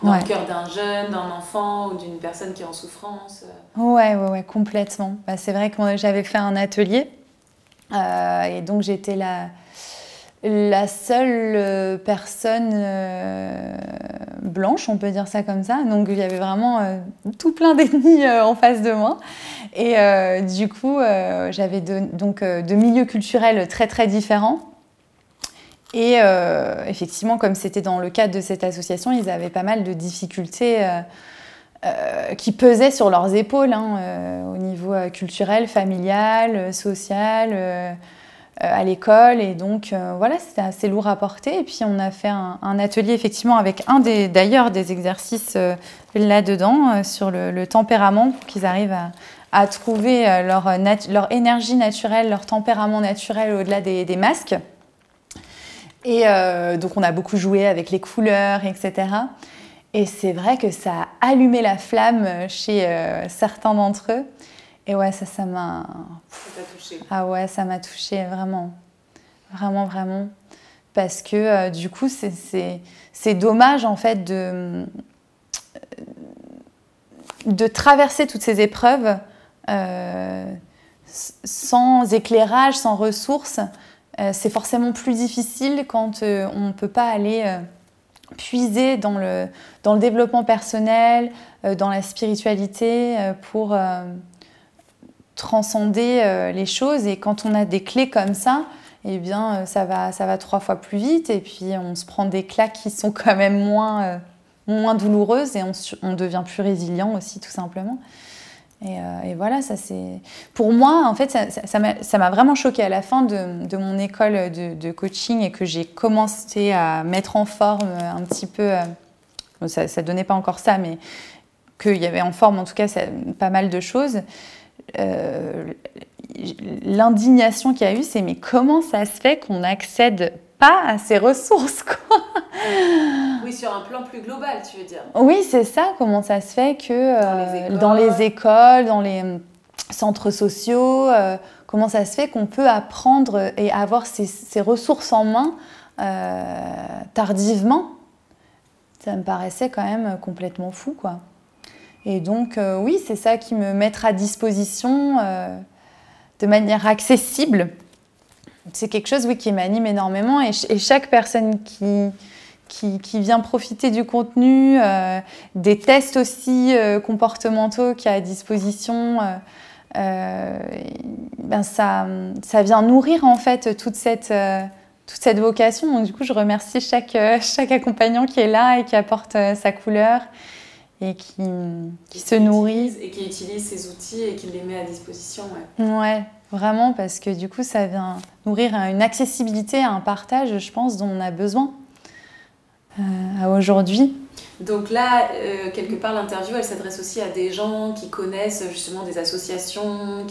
Speaker 2: dans le cœur d'un jeune, d'un enfant ou d'une personne qui est en souffrance.
Speaker 1: Ouais, complètement. Bah, c'est vrai que j'avais fait un atelier et donc j'étais la seule personne blanche, on peut dire ça comme ça. Donc il y avait vraiment tout plein d'ethnies en face de moi. Et du coup, j'avais de milieux culturels très très différents. Et effectivement, comme c'était dans le cadre de cette association, ils avaient pas mal de difficultés qui pesaient sur leurs épaules, au niveau culturel, familial, social, à l'école. Et donc, voilà, c'était assez lourd à porter. Et puis, on a fait un atelier, effectivement, avec d'ailleurs des exercices là-dedans, sur le tempérament, pour qu'ils arrivent à trouver leur énergie naturelle, leur tempérament naturel au-delà des masques. Et donc, on a beaucoup joué avec les couleurs, etc. Et c'est vrai que ça a allumé la flamme chez certains d'entre eux. Et ouais, ça m'a...
Speaker 2: Ça t'a touché.
Speaker 1: Ah ouais, ça m'a touchée, vraiment. Vraiment, vraiment. Parce que du coup, c'est dommage, en fait, de traverser toutes ces épreuves sans éclairage, sans ressources. C'est forcément plus difficile quand on ne peut pas aller puiser dans le développement personnel, dans la spiritualité, pour transcender les choses. Et quand on a des clés comme ça, eh bien, ça va 3 fois plus vite. Et puis, on se prend des claques qui sont quand même moins douloureuses, et on devient plus résilient aussi, tout simplement. Et voilà, ça c'est... Pour moi, en fait, ça m'a vraiment choquée à la fin de mon école de coaching, et que j'ai commencé à mettre en forme un petit peu... ça ne donnait pas encore ça, mais qu'il y avait en forme, en tout cas, pas mal de choses. L'indignation qu'il y a eu, c'est mais comment ça se fait qu'on n'accède pas à ces ressources, quoi.
Speaker 2: Oui, sur un plan plus global, tu veux dire.
Speaker 1: Oui, c'est ça. Comment ça se fait que dans les écoles, dans les centres sociaux, comment ça se fait qu'on peut apprendre et avoir ces ressources en main tardivement? Ça me paraissait quand même complètement fou, quoi. Et donc, oui, c'est ça qui me mettra à disposition de manière accessible. C'est quelque chose, oui, qui m'anime énormément. Et chaque personne qui vient profiter du contenu, des tests aussi comportementaux qu'il y a à disposition, ben ça vient nourrir en fait toute cette vocation. Donc du coup, je remercie chaque accompagnant qui est là et qui apporte sa couleur et qui se nourrit.
Speaker 2: Et qui utilise ces outils et qui les met à disposition.
Speaker 1: Ouais, vraiment, parce que du coup, ça vient nourrir une accessibilité, un partage, je pense, dont on a besoin à aujourd'hui.
Speaker 2: Donc là, quelque part, l'interview, elle s'adresse aussi à des gens qui connaissent justement des associations,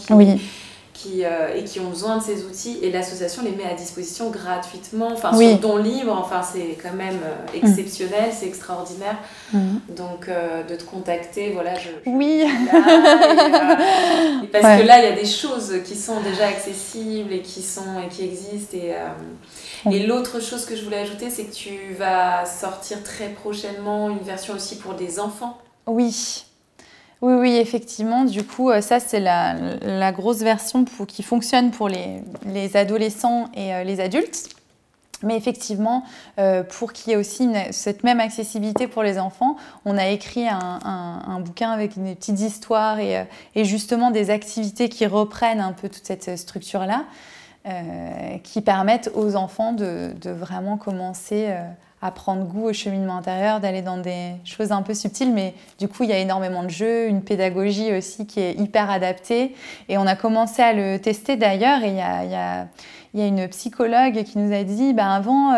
Speaker 2: et qui ont besoin de ces outils, et l'association les met à disposition gratuitement, enfin
Speaker 1: Oui.
Speaker 2: sur don libre, enfin c'est quand même exceptionnel, c'est extraordinaire. Donc de te contacter, voilà,
Speaker 1: oui.
Speaker 2: suis là, et parce que là il y a des choses qui sont déjà accessibles et qui existent, et l'autre chose que je voulais ajouter, c'est que tu vas sortir très prochainement une version aussi pour des enfants.
Speaker 1: Oui. Oui, effectivement. Du coup, ça, c'est la grosse version qui fonctionne pour les adolescents et les adultes. Mais effectivement, pour qu'il y ait aussi cette même accessibilité pour les enfants, on a écrit un bouquin avec des petites histoires et justement des activités qui reprennent un peu toute cette structure-là, qui permettent aux enfants de vraiment commencer à prendre goût au cheminement intérieur, d'aller dans des choses un peu subtiles, mais du coup, il y a énormément de jeux, une pédagogie aussi qui est hyper adaptée. Et on a commencé à le tester d'ailleurs, et il y a une psychologue qui nous a dit, avant,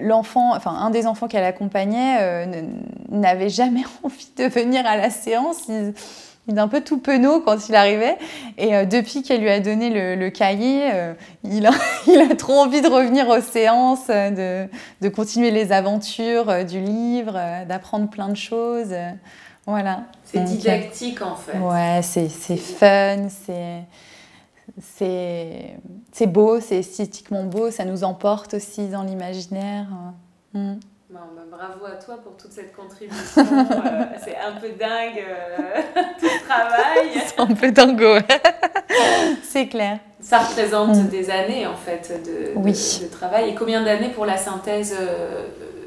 Speaker 1: l'enfant, enfin un des enfants qu'elle accompagnait n'avait jamais envie de venir à la séance. Il est un peu tout penaud quand il arrivait, et depuis qu'elle lui a donné le cahier, il a trop envie de revenir aux séances, de continuer les aventures du livre, d'apprendre plein de choses. Voilà.
Speaker 2: C'est didactique en fait.
Speaker 1: Ouais, c'est fun, c'est beau, c'est esthétiquement beau, ça nous emporte aussi dans l'imaginaire.
Speaker 2: Bravo à toi pour toute cette contribution. C'est un peu dingue tout ce travail.
Speaker 1: C'est un peu dingo, ouais. C'est clair.
Speaker 2: Ça représente des années en fait de travail. Et combien d'années pour la synthèse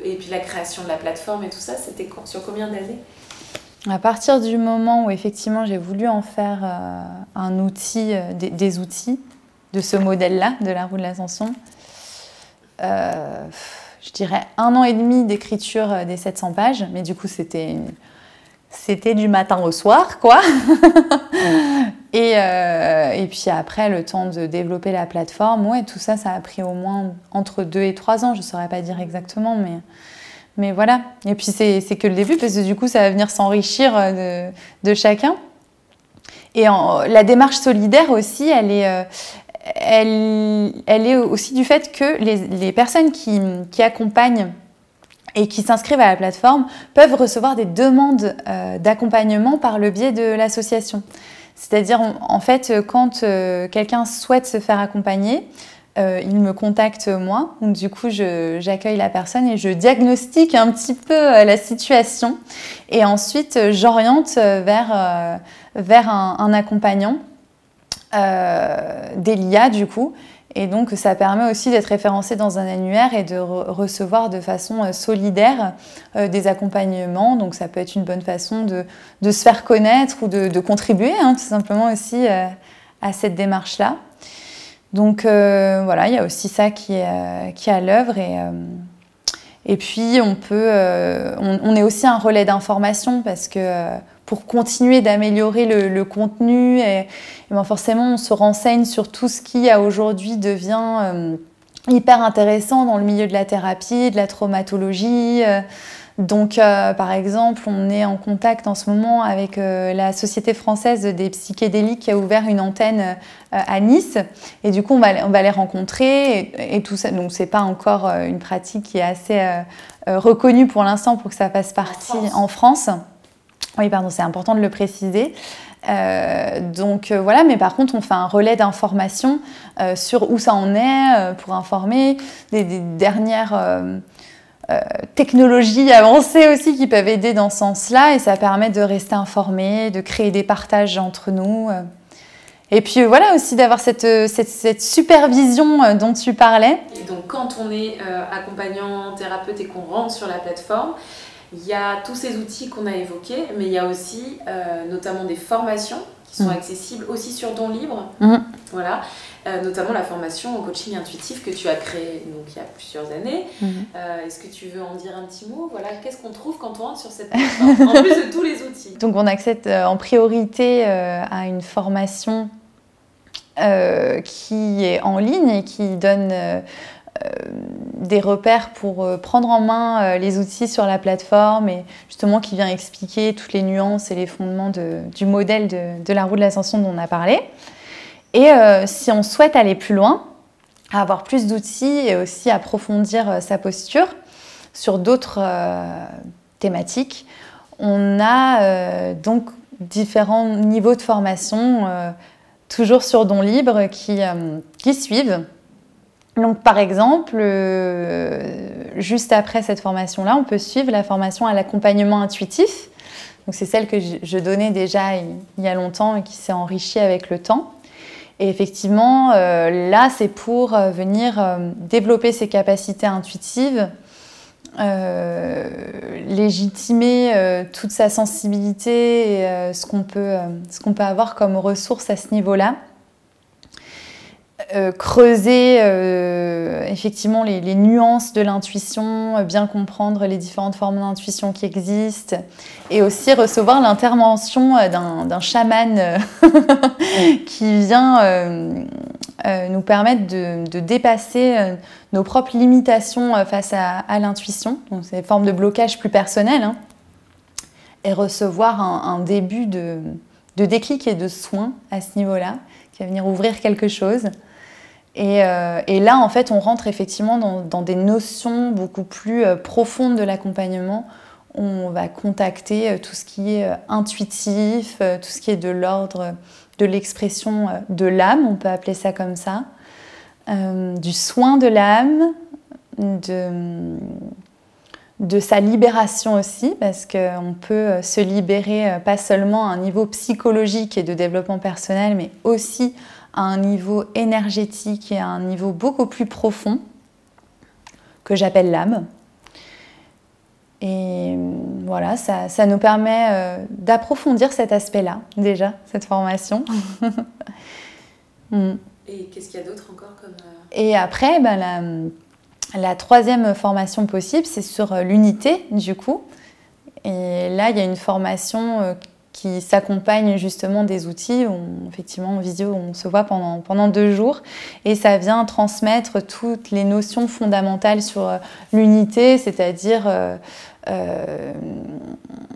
Speaker 2: et puis la création de la plateforme et tout ça, c'était sur combien d'années?
Speaker 1: À partir du moment où effectivement j'ai voulu en faire un outil, des outils de ce modèle-là, de la roue de l'ascension, je dirais 1 an et demi d'écriture des 700 pages, mais du coup c'était du matin au soir, quoi. Et puis après, le temps de développer la plateforme, ouais, tout ça, ça a pris au moins entre 2 et 3 ans, je ne saurais pas dire exactement, mais voilà. Et puis c'est que le début, parce que du coup, ça va venir s'enrichir de chacun. Et la démarche solidaire aussi, elle est aussi du fait que les personnes qui accompagnent et qui s'inscrivent à la plateforme peuvent recevoir des demandes d'accompagnement par le biais de l'association. C'est-à-dire, en fait, quand quelqu'un souhaite se faire accompagner, il me contacte moi. Donc, du coup, j'accueille la personne et je diagnostique un petit peu la situation. Et ensuite, j'oriente vers un accompagnant, d'Elia, du coup. Et donc, ça permet aussi d'être référencé dans un annuaire et de recevoir de façon solidaire des accompagnements. Donc, ça peut être une bonne façon de se faire connaître ou de contribuer, tout simplement aussi à cette démarche-là. Donc, voilà, il y a aussi ça qui est à l'œuvre. Et puis, on est aussi un relais d'information parce que pour continuer d'améliorer le contenu, et forcément, on se renseigne sur tout ce qui, aujourd'hui, devient hyper intéressant dans le milieu de la thérapie, de la traumatologie. Donc, par exemple, on est en contact en ce moment avec la Société française des psychédéliques qui a ouvert une antenne à Nice. Et du coup, on va les rencontrer et tout ça. Donc, c'est pas encore une pratique qui est assez reconnue pour l'instant pour que ça fasse partie en France. Oui, pardon, c'est important de le préciser. Donc voilà, mais par contre, on fait un relais d'information sur où ça en est pour informer des dernières technologies avancées aussi qui peuvent aider dans ce sens-là, et ça permet de rester informé, de créer des partages entre nous. Et puis voilà aussi d'avoir cette supervision dont tu parlais.
Speaker 2: Et donc quand on est accompagnant, thérapeute et qu'on rentre sur la plateforme, il y a tous ces outils qu'on a évoqués, mais il y a aussi notamment des formations qui sont accessibles aussi sur don libre. Voilà. Notamment la formation en coaching intuitif que tu as créée donc, il y a plusieurs années. Est-ce que tu veux en dire un petit mot? Voilà, qu'est-ce qu'on trouve quand on rentre sur cette plateforme, en plus de tous les outils?
Speaker 1: Donc on accède en priorité à une formation qui est en ligne et qui donne des repères pour prendre en main les outils sur la plateforme et justement qui vient expliquer toutes les nuances et les fondements du modèle de la roue de l'ascension dont on a parlé. Et si on souhaite aller plus loin, avoir plus d'outils et aussi approfondir sa posture sur d'autres thématiques, on a donc différents niveaux de formation, toujours sur Don Libre, qui suivent. Donc, par exemple, juste après cette formation-là, on peut suivre la formation à l'accompagnement intuitif. Donc, c'est celle que je donnais déjà il y a longtemps et qui s'est enrichie avec le temps. Et effectivement, là, c'est pour venir développer ses capacités intuitives, légitimer toute sa sensibilité et ce qu'on peut avoir comme ressources à ce niveau-là. Creuser effectivement les nuances de l'intuition, bien comprendre les différentes formes d'intuition qui existent et aussi recevoir l'intervention d'un chaman qui vient nous permettre de dépasser nos propres limitations face à l'intuition, donc c'est des formes de blocage plus personnelles, hein, et recevoir un début de déclic et de soin à ce niveau-là, qui va venir ouvrir quelque chose. Et là, en fait, on rentre effectivement dans des notions beaucoup plus profondes de l'accompagnement. On va contacter tout ce qui est intuitif, tout ce qui est de l'ordre de l'expression de l'âme, on peut appeler ça comme ça, du soin de l'âme, de sa libération aussi, parce qu'on peut se libérer pas seulement à un niveau psychologique et de développement personnel, mais aussi à un niveau énergétique et à un niveau beaucoup plus profond, que j'appelle l'âme. Et voilà, ça nous permet d'approfondir cet aspect-là, déjà, cette formation.
Speaker 2: Et qu'est-ce qu'il y a d'autre encore comme...
Speaker 1: Et après, la troisième formation possible, c'est sur l'unité, du coup. Et là, il y a une formation qui s'accompagne justement des outils. Effectivement, en visio, on se voit pendant 2 jours. Et ça vient transmettre toutes les notions fondamentales sur l'unité, c'est-à-dire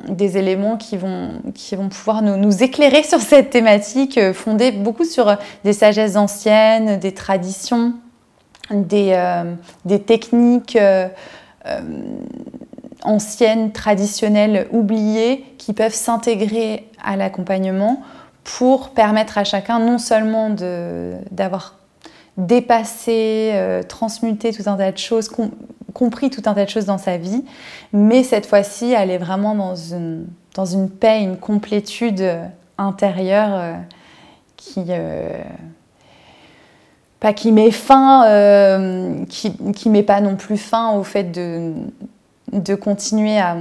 Speaker 1: des éléments qui vont pouvoir nous éclairer sur cette thématique, fondée beaucoup sur des sagesses anciennes, des traditions, des techniques anciennes, traditionnelles, oubliées, qui peuvent s'intégrer à l'accompagnement pour permettre à chacun non seulement d'avoir dépassé, transmuté tout un tas de choses, compris tout un tas de choses dans sa vie, mais cette fois-ci, aller vraiment dans une paix, une complétude intérieure qui met fin, qui met pas non plus fin au fait de continuer à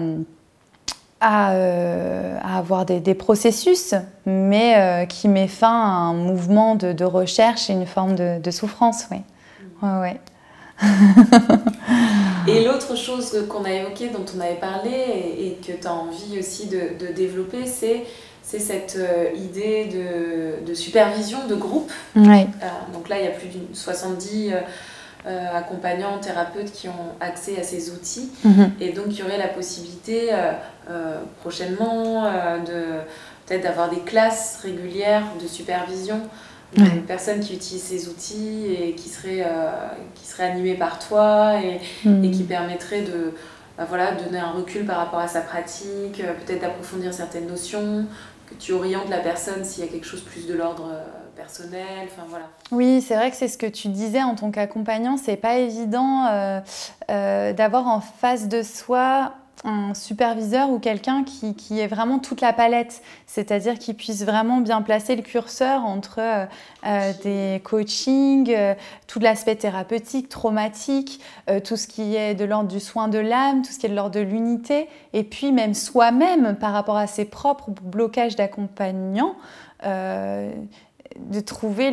Speaker 1: avoir des processus, mais qui met fin à un mouvement de recherche et une forme de souffrance. Oui. Ouais.
Speaker 2: Et l'autre chose qu'on a évoquée, dont on avait parlé et que tu as envie aussi de développer, c'est cette idée de supervision de groupe.
Speaker 1: Ouais.
Speaker 2: Donc là, il y a plus de 70 accompagnants, thérapeutes qui ont accès à ces outils. Et donc, il y aurait la possibilité prochainement peut-être d'avoir des classes régulières de supervision. Une personne qui utilise ces outils et qui serait animée par toi et qui permettrait de donner un recul par rapport à sa pratique, peut-être d'approfondir certaines notions, que tu orientes la personne s'il y a quelque chose plus de l'ordre personnel, enfin voilà.
Speaker 1: Oui, c'est vrai que c'est ce que tu disais en tant qu'accompagnant, c'est pas évident d'avoir en face de soi un superviseur ou quelqu'un qui ait vraiment toute la palette, c'est-à-dire qui puisse vraiment bien placer le curseur entre des coachings, tout l'aspect thérapeutique, traumatique, tout ce qui est de l'ordre du soin de l'âme, tout ce qui est de l'ordre de l'unité, et puis même soi-même par rapport à ses propres blocages d'accompagnant, de trouver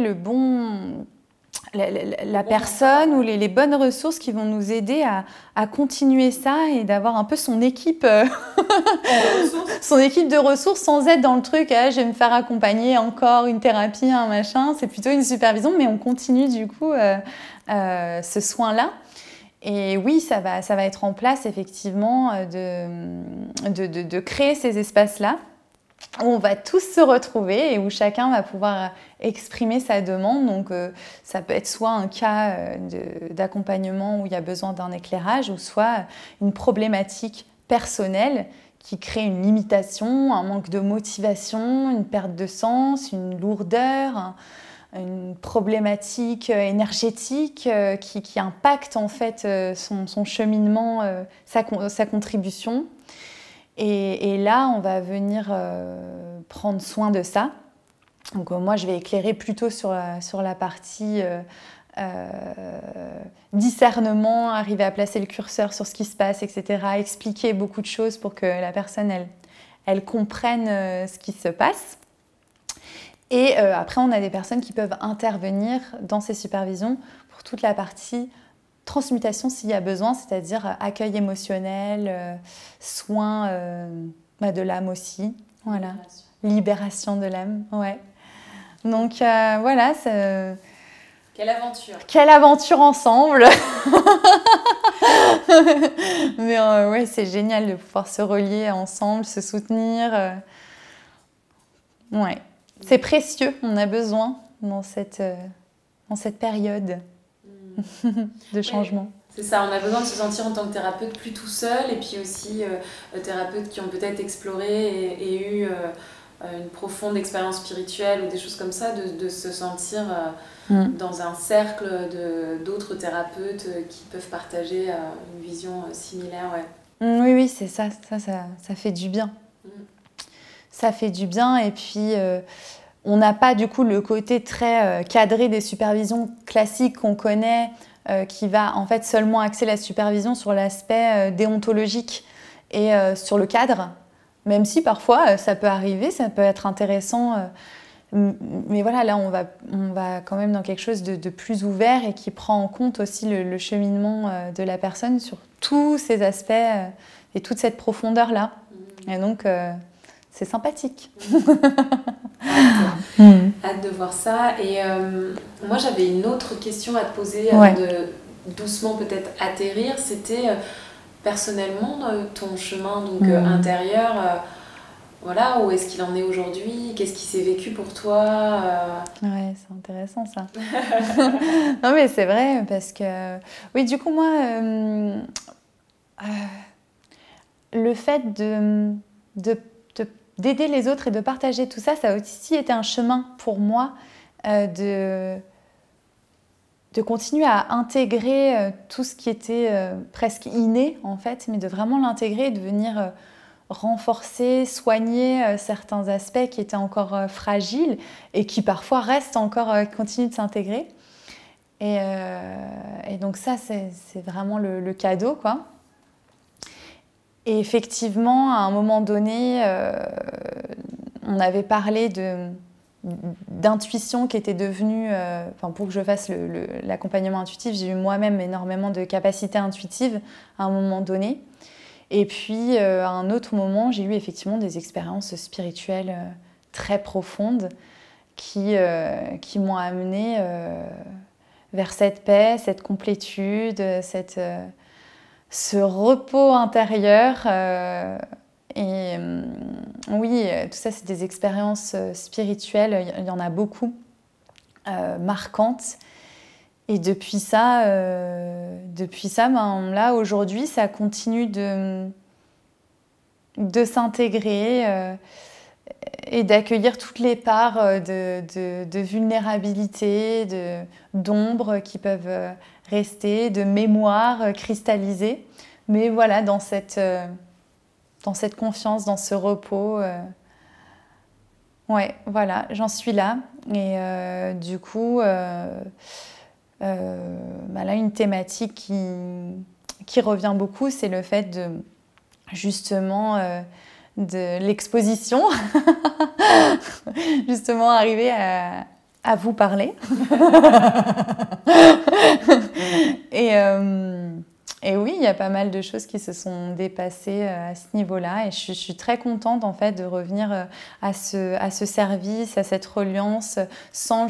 Speaker 1: la personne ou les bonnes ressources qui vont nous aider à continuer ça et d'avoir un peu son équipe, son équipe de ressources sans être dans le truc je vais me faire accompagner encore une thérapie, un machin. C'est plutôt une supervision, mais on continue du coup ce soin-là. Et oui, ça va être en place effectivement de créer ces espaces-là où on va tous se retrouver et où chacun va pouvoir exprimer sa demande. Donc ça peut être soit un cas d'accompagnement où il y a besoin d'un éclairage, ou soit une problématique personnelle qui crée une limitation, un manque de motivation, une perte de sens, une lourdeur, une problématique énergétique qui impacte en fait son cheminement, sa contribution. Et là, on va venir prendre soin de ça. Donc moi, je vais éclairer plutôt sur la partie discernement, arriver à placer le curseur sur ce qui se passe, etc. Expliquer beaucoup de choses pour que la personne, elle comprenne ce qui se passe. Et après, on a des personnes qui peuvent intervenir dans ces supervisions pour toute la partie transmutation s'il y a besoin, c'est-à-dire accueil émotionnel, soin de l'âme aussi. Voilà. Libération de l'âme, ouais. Donc voilà.
Speaker 2: Quelle aventure!
Speaker 1: Quelle aventure ensemble! Mais ouais, c'est génial de pouvoir se relier ensemble, se soutenir. Ouais. C'est précieux, on a besoin dans cette période de changement.
Speaker 2: Ouais, c'est ça, on a besoin de se sentir en tant que thérapeute plus tout seul, et puis aussi thérapeutes qui ont peut-être exploré et eu une profonde expérience spirituelle ou des choses comme ça, de se sentir dans un cercle d'autres thérapeutes qui peuvent partager une vision similaire. Ouais.
Speaker 1: Oui, c'est ça fait du bien. Ça fait du bien, et puis on n'a pas du coup le côté très cadré des supervisions classiques qu'on connaît, qui va en fait seulement axer la supervision sur l'aspect déontologique et sur le cadre, même si parfois ça peut arriver, ça peut être intéressant, mais voilà, là on va quand même dans quelque chose de plus ouvert et qui prend en compte aussi le cheminement de la personne sur tous ces aspects et toute cette profondeur-là. Et donc c'est sympathique.
Speaker 2: Hâte de voir ça. Et moi, j'avais une autre question à te poser
Speaker 1: Ouais.
Speaker 2: avant de doucement peut-être atterrir. C'était personnellement ton chemin donc, intérieur. Voilà, où est-ce qu'il en est aujourd'hui? Qu'est-ce qui s'est vécu pour toi?
Speaker 1: Ouais, c'est intéressant ça. Non mais c'est vrai, parce que oui, du coup moi, le fait d'aider les autres et de partager tout ça, ça a aussi été un chemin pour moi de continuer à intégrer tout ce qui était presque inné en fait, mais de vraiment l'intégrer et de venir renforcer, soigner certains aspects qui étaient encore fragiles et qui parfois restent encore, continuent de s'intégrer. Et donc ça, c'est vraiment le cadeau, quoi. Et effectivement, à un moment donné, on avait parlé d'intuition qui était devenue... pour que je fasse l'accompagnement intuitif, j'ai eu moi-même énormément de capacités intuitives à un moment donné. Et puis, à un autre moment, j'ai eu effectivement des expériences spirituelles très profondes qui m'ont amenée vers cette paix, cette complétude, ce repos intérieur. Et oui, tout ça, c'est des expériences spirituelles, il y en a beaucoup, marquantes. Et depuis ça, là, aujourd'hui, ça continue de s'intégrer et d'accueillir toutes les parts de vulnérabilité, d'ombre qui peuvent rester, de mémoire cristallisée. Mais voilà, dans cette confiance, dans ce repos, ouais, voilà, j'en suis là. Et du coup... là, une thématique qui revient beaucoup, c'est le fait justement de l'exposition, justement arriver à vous parler. Et oui, il y a pas mal de choses qui se sont dépassées à ce niveau-là. Et je suis très contente en fait de revenir à ce service, à cette reliance, sans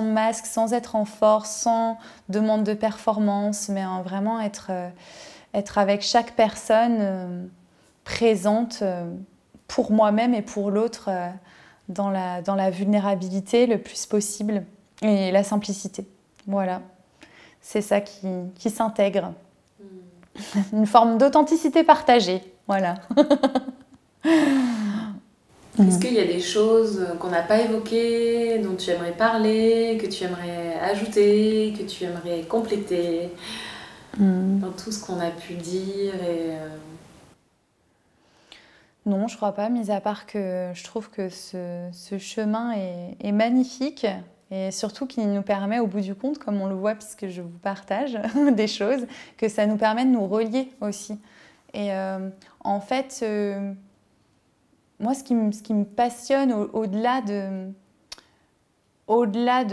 Speaker 1: masque, sans être en force, sans demande de performance, mais vraiment être avec chaque personne présente pour moi-même et pour l'autre dans la vulnérabilité le plus possible et la simplicité. Voilà. C'est ça qui s'intègre. Une forme d'authenticité partagée. Voilà.
Speaker 2: Est-ce qu'il y a des choses qu'on n'a pas évoquées, dont tu aimerais parler, que tu aimerais ajouter, que tu aimerais compléter dans tout ce qu'on a pu dire
Speaker 1: Non, je crois pas, mis à part que je trouve que ce chemin est magnifique. Et surtout qui nous permet, au bout du compte, comme on le voit puisque je vous partage des choses, que ça nous permet de nous relier aussi. Et en fait, moi, ce qui me passionne au-delà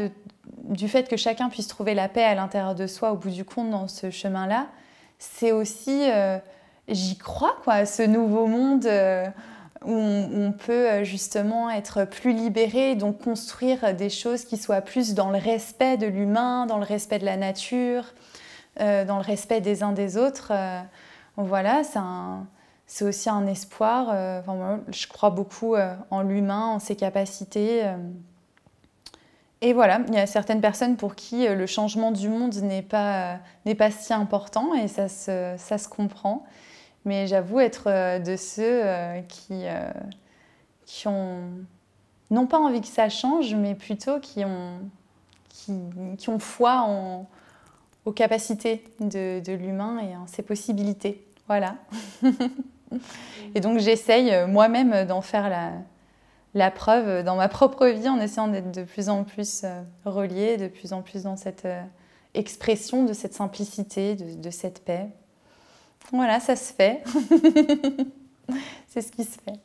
Speaker 1: du fait que chacun puisse trouver la paix à l'intérieur de soi, au bout du compte, dans ce chemin-là, c'est aussi, j'y crois, quoi, ce nouveau monde où on peut justement être plus libéré, donc construire des choses qui soient plus dans le respect de l'humain, dans le respect de la nature, dans le respect des uns des autres. Voilà, c'est aussi un espoir. Enfin, moi, je crois beaucoup en l'humain, en ses capacités. Et voilà, il y a certaines personnes pour qui le changement du monde n'est pas si important et ça se comprend. Mais j'avoue être de ceux qui ont, non pas envie que ça change, mais plutôt qui ont foi aux capacités de l'humain et en ses possibilités. Voilà. Et donc j'essaye moi-même d'en faire la preuve dans ma propre vie en essayant d'être de plus en plus reliée, de plus en plus dans cette expression de cette simplicité, de cette paix. Voilà, ça se fait. C'est ce qui se fait.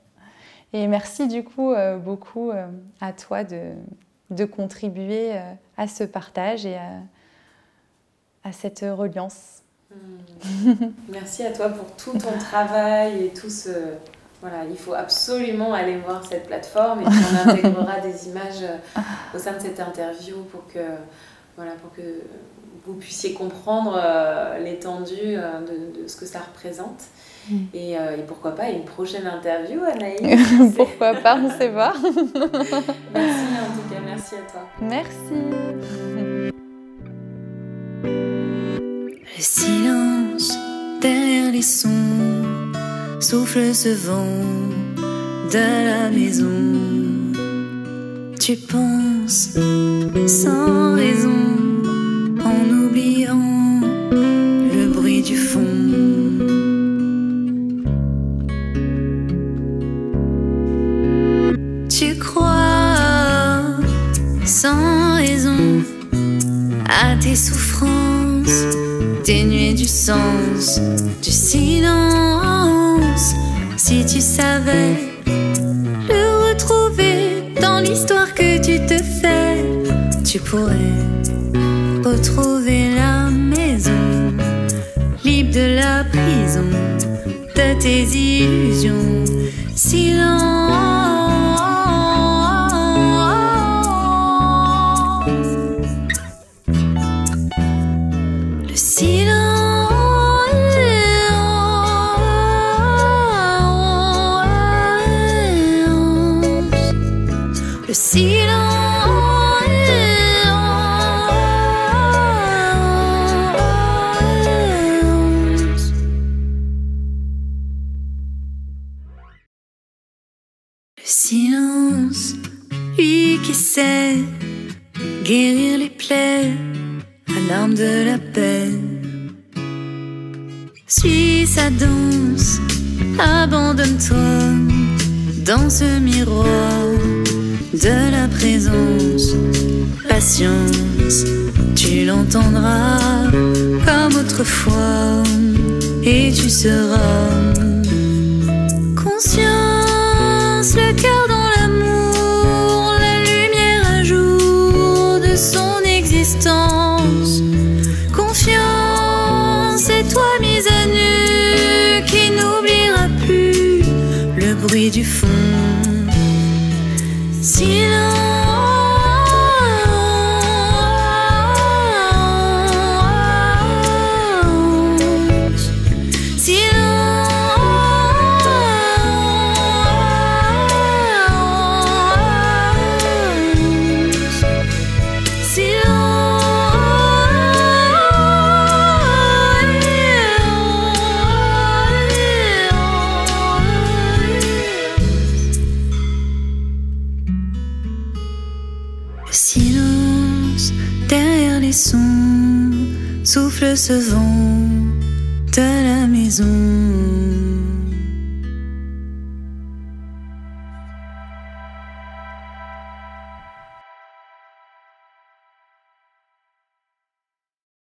Speaker 1: Et merci du coup beaucoup à toi de contribuer à ce partage et à cette reliance.
Speaker 2: Merci à toi pour tout ton travail et tout ce... Voilà, il faut absolument aller voir cette plateforme et puis on intégrera des images au sein de cette interview pour que vous puissiez comprendre l'étendue de ce que ça représente. Et pourquoi pas une prochaine interview, Anaïs.
Speaker 1: Pourquoi pas, on sait pas.
Speaker 2: Merci en tout cas, merci à toi.
Speaker 1: Merci.
Speaker 3: Le silence derrière les sons, souffle ce vent de la maison. Tu penses sans raison, en oubliant le bruit du fond. Tu crois sans raison à tes souffrances, dénuées du sens, du silence. Si tu savais le retrouver dans l'histoire que tu te fais, tu pourrais retrouver la maison, libre de la prison de tes illusions. Silence. Le silence. Le silence. Le silence, lui qui sait guérir les plaies à l'arme de la paix. Suis sa danse, abandonne-toi dans ce miroir de la présence. Patience, tu l'entendras comme autrefois et tu seras conscience, le cœur dans l'amour, la lumière à jour de son existence. Confiance, et toi bruit du fond. Silence derrière les sons, souffle ce vent de la maison.